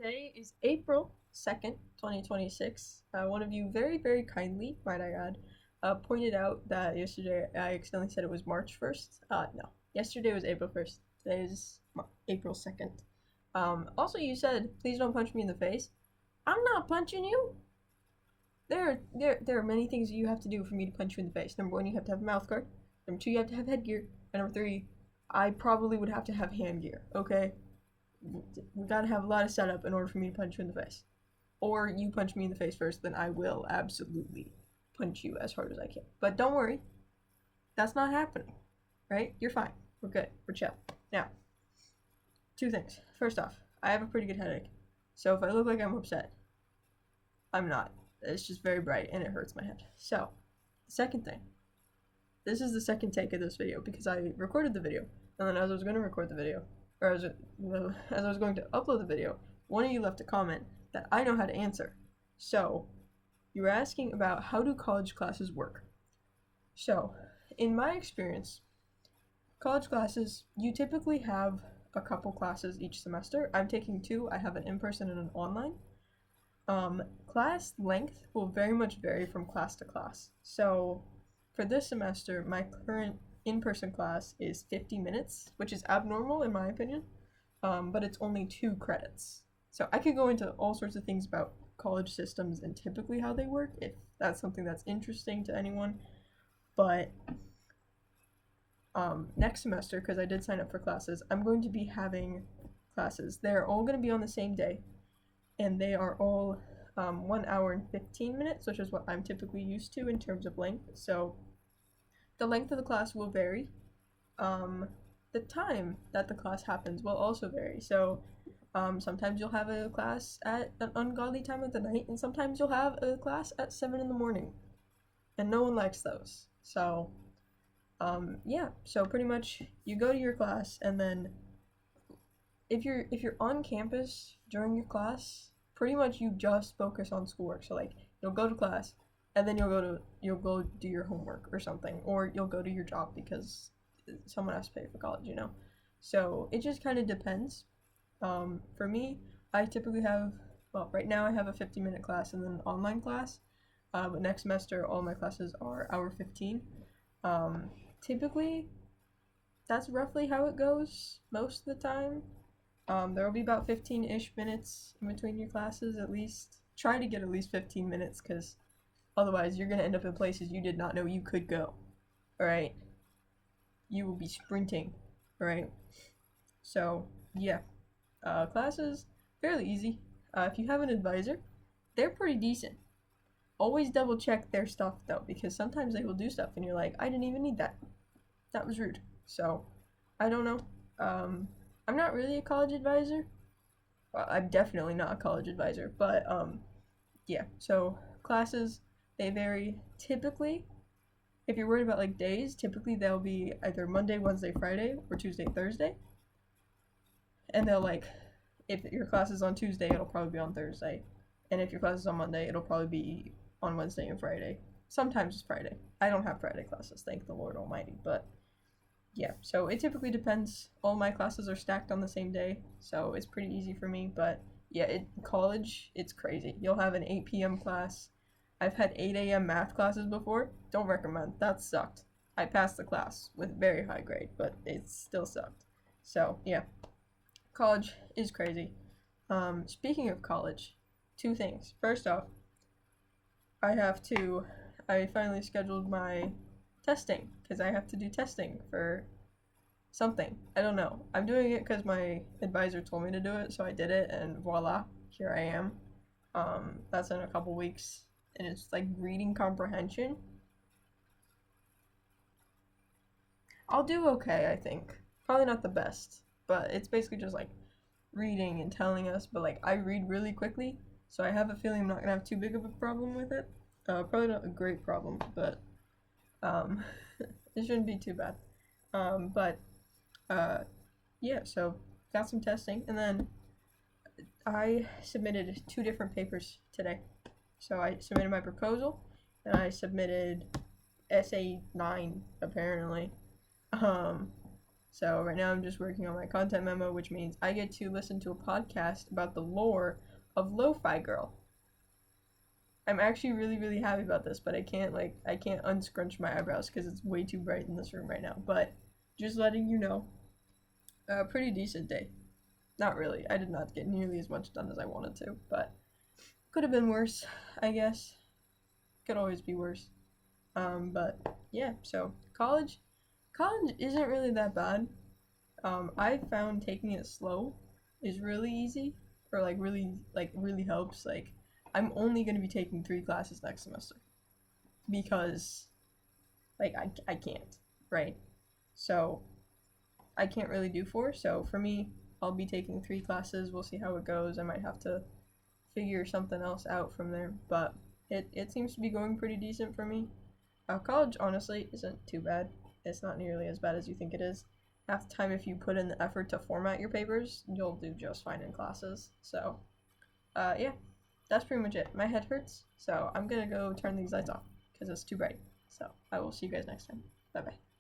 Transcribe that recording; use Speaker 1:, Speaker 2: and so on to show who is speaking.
Speaker 1: Today is April 2nd, 2026. One of you very, very kindly, might I add, pointed out that yesterday I accidentally said it was March 1st. No, yesterday was April 1st. Today is April 2nd. Also, you said, please don't punch me in the face. I'm not punching you. There are many things you have to do for me to punch you in the face. Number one, you have to have a mouth guard. Number two, you have to have headgear. And number three, I probably would have to have hand gear, okay? We gotta have a lot of setup in order for me to punch you in the face. Or you punch me in the face first, then I will absolutely punch you as hard as I can. But don't worry, that's not happening, right? You're fine. We're good. We're chill. Now, two things. First off, I have a pretty good headache. So if I look like I'm upset, I'm not. It's just very bright and it hurts my head. So, the second thing. This is the second take of this video because I recorded the video, and then as I was going to record the video, or as I was going to upload the video, one of you left a comment that I know how to answer. So, you were asking about how do college classes work. So, in my experience, college classes, you typically have a couple classes each semester. I'm taking two. I have an in-person and an online. Class length will very much vary from class to class. So, for this semester, my current in-person class is 50 minutes, which is abnormal in my opinion, but it's only 2 credits. So I could go into all sorts of things about college systems and typically how they work, if that's something that's interesting to anyone, but next semester, because I did sign up for classes, I'm going to be having classes. They're all going to be on the same day, and they are all 1 hour and 15 minutes, which is what I'm typically used to in terms of length. So the length of the class will vary. The time that the class happens will also vary. So sometimes you'll have a class at an ungodly time of the night, and sometimes you'll have a class at 7 in the morning. And no one likes those. So yeah, so pretty much you go to your class, and then if you're on campus during your class, pretty much you just focus on schoolwork. So like you'll go to class, and then you'll go do your homework or something, or you'll go to your job because someone has to pay for college, you know. So it just kind of depends. For me, I typically have, well, right now I have a 50-minute class and then an online class. But next semester all my classes are hour 15. Typically, that's roughly how it goes most of the time. There will be about 15-ish minutes in between your classes at least. Try to get at least 15 minutes because otherwise you're going to end up in places you did not know you could go. Alright? You will be sprinting. Alright? So, yeah. Classes, fairly easy. If you have an advisor, they're pretty decent. Always double check their stuff though, because sometimes they will do stuff and you're like, I didn't even need that. That was rude. So, I don't know. I'm not really a college advisor. Well, I'm definitely not a college advisor, but yeah. So classes, they vary. Typically, if you're worried about like days, typically they'll be either Monday, Wednesday, Friday, or Tuesday, Thursday. And they'll like, if your class is on Tuesday, it'll probably be on Thursday, and if your class is on Monday, it'll probably be on Wednesday and Friday. Sometimes it's Friday. I don't have Friday classes, thank the Lord Almighty, but yeah, so it typically depends. All my classes are stacked on the same day, so it's pretty easy for me, but yeah, college, it's crazy. You'll have an 8 p.m. class. I've had 8 a.m. math classes before. Don't recommend. That sucked. I passed the class with very high grade, but it still sucked. So, yeah. College is crazy. Speaking of college, 2 things. First off, I finally scheduled my testing, because I have to do testing for something. I don't know. I'm doing it because my advisor told me to do it, so I did it, and voila, here I am. That's in a couple weeks, and it's like reading comprehension. I'll do okay, I think. Probably not the best, but it's basically just like reading and telling us, but like I read really quickly, so I have a feeling I'm not gonna have too big of a problem with it. Probably not a great problem, but it shouldn't be too bad. Yeah, so got some testing, and then I submitted 2 different papers today. So I submitted my proposal, and I submitted essay 9, apparently. So right now I'm just working on my content memo, which means I get to listen to a podcast about the lore of Lo-Fi Girl. I'm actually really, really happy about this, but I can't unscrunch my eyebrows because it's way too bright in this room right now. But just letting you know, a pretty decent day. Not really. I did not get nearly as much done as I wanted to, but could have been worse, I guess. Could always be worse. But yeah, so college isn't really that bad. I found taking it slow is really easy, or really helps. Like, I'm only gonna be taking 3 classes next semester because I can't, right? So I can't really do 4. So for me, I'll be taking 3 classes. We'll see how it goes. I might have to figure something else out from there, but it seems to be going pretty decent for me. College honestly isn't too bad. It's not nearly as bad as you think it is. Half the time, if you put in the effort to format your papers, you'll do just fine in classes. So, yeah, that's pretty much it. My head hurts, so I'm gonna go turn these lights off because it's too bright. So I will see you guys next time. Bye bye.